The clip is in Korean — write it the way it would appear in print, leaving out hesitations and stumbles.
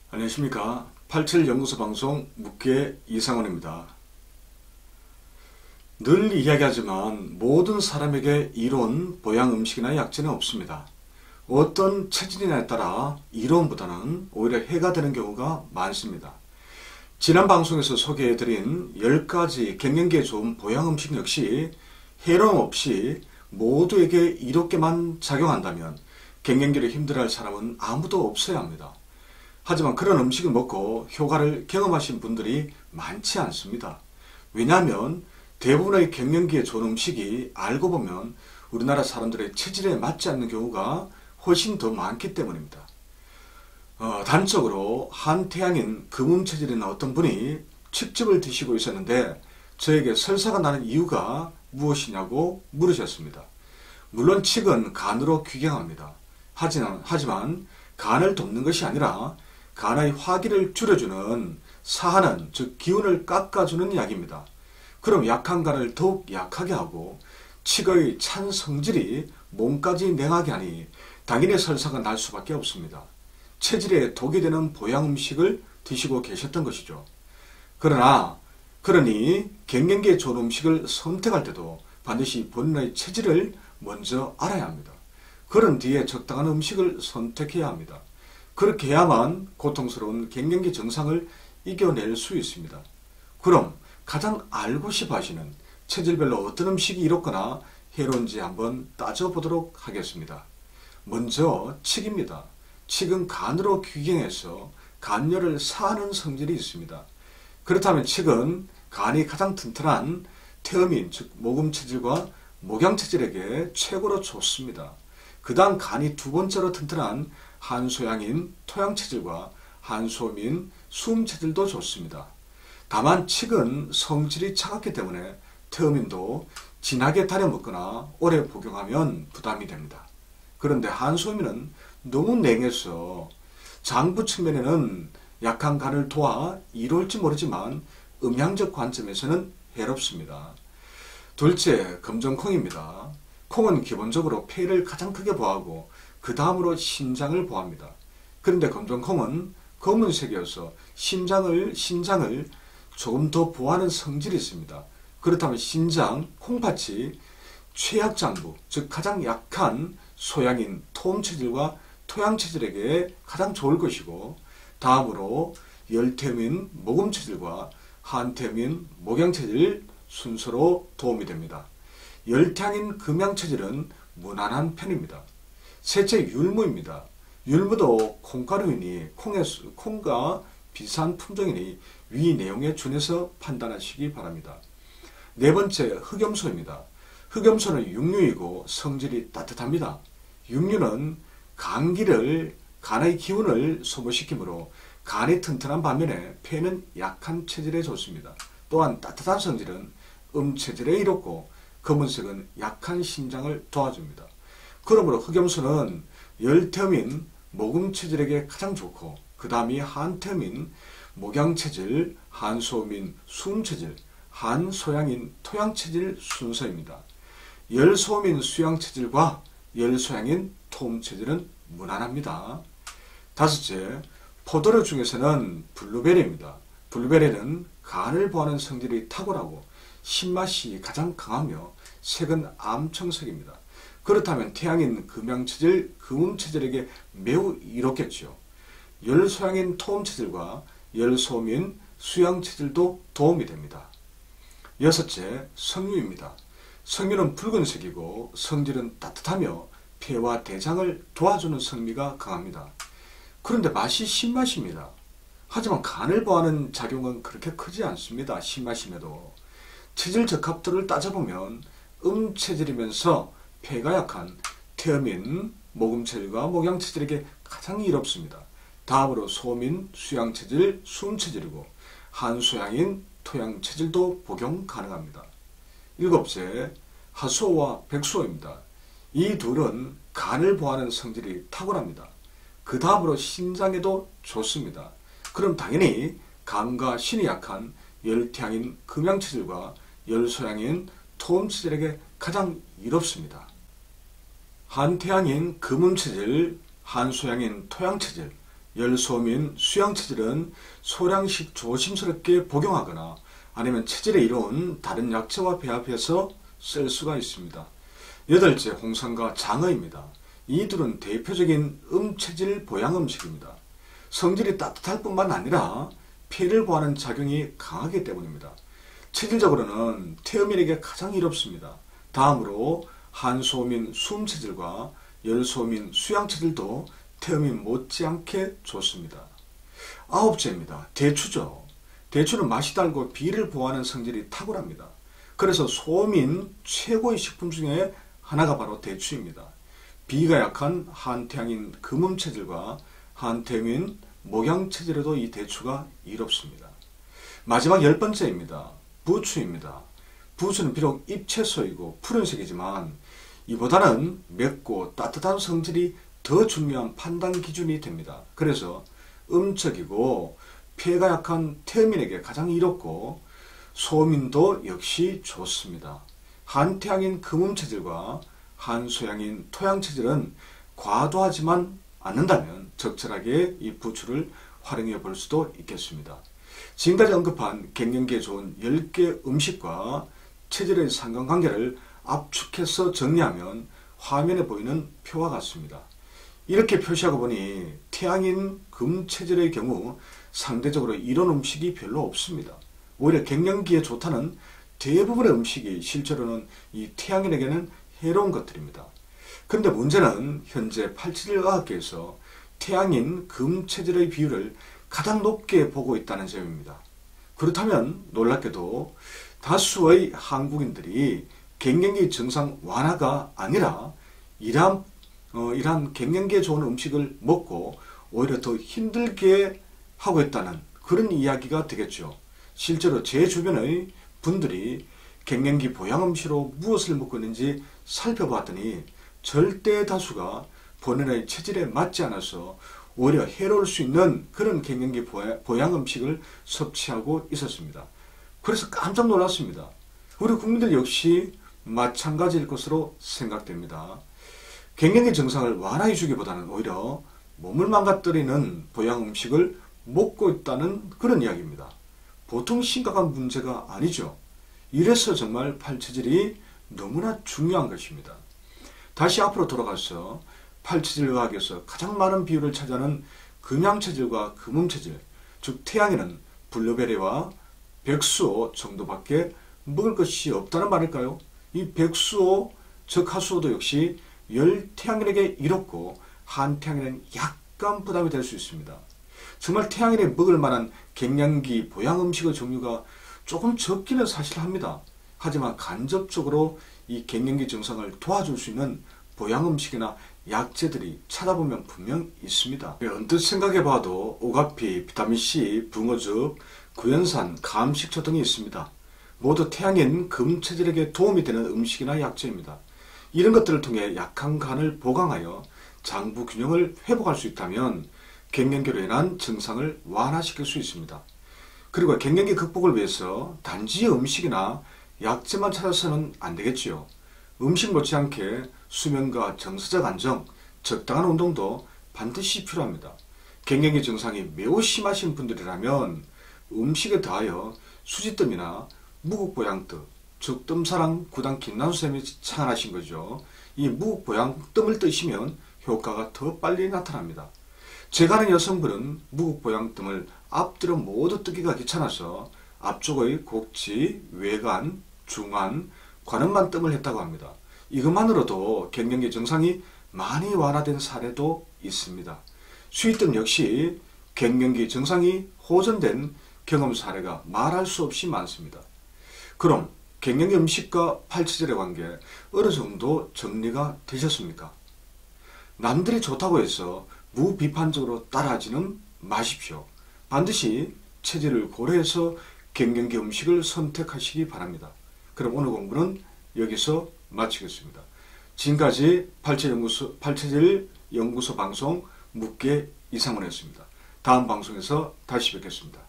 안녕하십니까. 87연구소 방송 묵계 이상원입니다. 늘 이야기하지만 모든 사람에게 이로운 보양 음식이나 약재는 없습니다. 어떤 체질이냐에 따라 이로움보다는 오히려 해가 되는 경우가 많습니다. 지난 방송에서 소개해드린 10가지 갱년기에 좋은 보양 음식 역시 해로움 없이 모두에게 이롭게만 작용한다면 갱년기를 힘들어할 사람은 아무도 없어야 합니다. 하지만 그런 음식을 먹고 효과를 경험하신 분들이 많지 않습니다. 왜냐하면 대부분의 갱년기에 좋은 음식이 알고 보면 우리나라 사람들의 체질에 맞지 않는 경우가 훨씬 더 많기 때문입니다. 단적으로 한태양인 금음체질인 어떤 분이 칡즙을 드시고 있었는데 저에게 설사가 나는 이유가 무엇이냐고 물으셨습니다. 물론 칡은 간으로 귀경합니다. 하지만 간을 돕는 것이 아니라 간의 화기를 줄여주는 사하는, 즉 기운을 깎아주는 약입니다. 그럼 약한 간을 더욱 약하게 하고 칡의 찬 성질이 몸까지 냉하게 하니 당연히 설사가 날 수밖에 없습니다. 체질에 독이 되는 보양 음식을 드시고 계셨던 것이죠. 그러니 갱년기에 좋은 음식을 선택할 때도 반드시 본인의 체질을 먼저 알아야 합니다. 그런 뒤에 적당한 음식을 선택해야 합니다. 그렇게 해야만 고통스러운 갱년기 증상을 이겨낼 수 있습니다. 그럼 가장 알고 싶어 하시는 체질별로 어떤 음식이 이롭거나 해로운지 한번 따져보도록 하겠습니다. 먼저 칡입니다. 칡은 간으로 귀경해서 간열을 사하는 성질이 있습니다. 그렇다면 칡은 간이 가장 튼튼한 태음인, 즉 모금체질과 목양체질에게 최고로 좋습니다. 그 다음 간이 두 번째로 튼튼한 한소양인 토양체질과 한소음인 수음체질도 좋습니다. 다만 칡은 성질이 차갑기 때문에 태음인도 진하게 달여 먹거나 오래 복용하면 부담이 됩니다. 그런데 한소음인은 너무 냉해서 장부 측면에는 약한 간을 도와 이로울지 모르지만 음양적 관점에서는 해롭습니다. 둘째, 검정콩입니다. 콩은 기본적으로 폐를 가장 크게 보호하고 그 다음으로 신장을 보호합니다. 그런데 검정콩은 검은색이어서 신장을 조금 더 보호하는 성질이 있습니다. 그렇다면 신장, 콩팥이 최약장부, 즉 가장 약한 소양인 토음체질과 토양체질에게 가장 좋을 것이고, 다음으로 열태음인 모금체질과 한태음인 목양체질 순서로 도움이 됩니다. 열태양인 금양체질은 무난한 편입니다. 셋째, 율무입니다. 율무도 콩가루이니 콩과 비슷한 품종이니 위 내용에 준해서 판단하시기 바랍니다. 네 번째, 흑염소입니다. 흑염소는 육류이고 성질이 따뜻합니다. 육류는 간의 기운을 소모시키므로 간이 튼튼한 반면에 폐는 약한 체질에 좋습니다. 또한 따뜻한 성질은 음체질에 이롭고 검은색은 약한 신장을 도와줍니다. 그러므로 흑염소는 열태음인 모금체질에게 가장 좋고 그 다음이 한태음인 목양체질, 한소음인 수음체질, 한소양인 토양체질 순서입니다. 열소음인 수양체질과 열소양인 토음체질은 무난합니다. 다섯째, 포도류 중에서는 블루베리입니다. 블루베리는 간을 보호하는 성질이 탁월하고 신맛이 가장 강하며 색은 암청색입니다. 그렇다면 태양인 금양체질, 금음체질에게 매우 이롭겠죠. 열소양인 토음체질과 열소음인 수양체질도 도움이 됩니다. 여섯째, 석류입니다. 석류는 붉은색이고 성질은 따뜻하며 폐와 대장을 도와주는 성미가 강합니다. 그런데 맛이 신맛입니다. 하지만 간을 보호하는 작용은 그렇게 크지 않습니다. 신맛임에도. 체질 적합도를 따져보면 음체질이면서 폐가 약한 태음인 모금체질과 목양체질에게 가장 이롭습니다. 다음으로 소음인 수양체질, 수음체질이고 한소양인 토양체질도 복용 가능합니다. 일곱째, 하수오와 백수오입니다. 이 둘은 간을 보호하는 성질이 탁월합니다. 그 다음으로 신장에도 좋습니다. 그럼 당연히 간과 신이 약한 열태양인 금양체질과 열소양인 토음체질에게 가장 이롭습니다. 한태양인 금음체질, 한소양인 토양체질, 열소민, 수양체질은 소량씩 조심스럽게 복용하거나 아니면 체질에 이로운 다른 약재와 배합해서 쓸 수가 있습니다. 여덟째, 홍삼과 장어입니다. 이들은 대표적인 음체질 보양 음식입니다. 성질이 따뜻할 뿐만 아니라 폐를 보하는 작용이 강하기 때문입니다. 체질적으로는 태음인에게 가장 이롭습니다. 다음으로 한소민, 수음체질과 열소민, 수양체질도 태음인 못지않게 좋습니다. 아홉째입니다. 대추죠. 대추는 맛이 달고 비를 보호하는 성질이 탁월합니다. 그래서 소민 최고의 식품 중에 하나가 바로 대추입니다. 비가 약한 한태양인 금음체질과 한태음인 목양체질에도 이 대추가 이롭습니다. 마지막 10번째입니다. 부추입니다. 부추는 비록 잎채소이고 푸른색이지만 이보다는 맵고 따뜻한 성질이 더 중요한 판단 기준이 됩니다. 그래서 음적이고 폐가 약한 태음인에게 가장 이롭고 소민도 역시 좋습니다. 한태양인 금음체질과 한소양인 토양체질은 과도하지만 않는다면 적절하게 이 부추를 활용해 볼 수도 있겠습니다. 지금까지 언급한 갱년기에 좋은 10개 음식과 체질의 상관관계를 압축해서 정리하면 화면에 보이는 표와 같습니다. 이렇게 표시하고 보니 태양인 금체질의 경우 상대적으로 이런 음식이 별로 없습니다. 오히려 갱년기에 좋다는 대부분의 음식이 실제로는 이 태양인에게는 해로운 것들입니다. 그런데 문제는 현재 871의학계에서 태양인 금체질의 비율을 가장 높게 보고 있다는 점입니다. 그렇다면 놀랍게도 다수의 한국인들이 갱년기 증상 완화가 아니라 이러한 갱년기에 좋은 음식을 먹고 오히려 더 힘들게 하고 있다는 그런 이야기가 되겠죠. 실제로 제 주변의 분들이 갱년기 보양 음식으로 무엇을 먹고 있는지 살펴봤더니 절대 다수가 본인의 체질에 맞지 않아서 오히려 해로울 수 있는 그런 갱년기 보양 음식을 섭취하고 있었습니다. 그래서 깜짝 놀랐습니다. 우리 국민들 역시 마찬가지일 것으로 생각됩니다. 갱년기 증상을 완화해 주기보다는 오히려 몸을 망가뜨리는 보양 음식을 먹고 있다는 그런 이야기입니다. 보통 심각한 문제가 아니죠. 이래서 정말 팔체질이 너무나 중요한 것입니다. 다시 앞으로 돌아가서 팔체질 의학에서 가장 많은 비율을 차지하는 금양체질과 금음체질, 즉 태양에는 블루베리와 백수호 정도밖에 먹을 것이 없다는 말일까요? 이 백수호, 즉 하수호도 역시 열태양인에게 이롭고 한태양인은 약간 부담이 될 수 있습니다. 정말 태양인에 먹을 만한 갱년기 보양 음식의 종류가 조금 적기는 사실합니다. 하지만 간접적으로 이 갱년기 증상을 도와줄 수 있는 보양 음식이나 약재들이 찾아보면 분명 있습니다. 언뜻 생각해봐도 오가피, 비타민C, 붕어즙, 구연산, 감식초 등이 있습니다. 모두 태양인 금체질에게 도움이 되는 음식이나 약재입니다. 이런 것들을 통해 약한 간을 보강하여 장부 균형을 회복할 수 있다면 갱년기로 인한 증상을 완화시킬 수 있습니다. 그리고 갱년기 극복을 위해서 단지 음식이나 약재만 찾아서는 안 되겠지요. 음식 못지않게 수면과 정서적 안정, 적당한 운동도 반드시 필요합니다. 갱년기 증상이 매우 심하신 분들이라면 음식에 더하여 수지뜸이나 무국보양뜸, 즉 뜸사랑 구단 김난수쌤이 창안하신 거죠. 이 무국보양뜸을 뜨시면 효과가 더 빨리 나타납니다. 제가 아는 여성분은 무국보양뜸을 앞뒤로 모두 뜨기가 귀찮아서 앞쪽의 곡지, 외관, 중안, 관음만 뜸을 했다고 합니다. 이것만으로도 갱년기 증상이 많이 완화된 사례도 있습니다. 수의뜸 역시 갱년기 증상이 호전된 경험 사례가 말할 수 없이 많습니다. 그럼 갱년기 음식과 팔체질의 관계 어느 정도 정리가 되셨습니까? 남들이 좋다고 해서 무비판적으로 따라하지는 마십시오. 반드시 체질을 고려해서 갱년기 음식을 선택하시기 바랍니다. 그럼 오늘 공부는 여기서 마치겠습니다. 지금까지 팔체질 연구소 방송 묻게 이상원이었습니다. 다음 방송에서 다시 뵙겠습니다.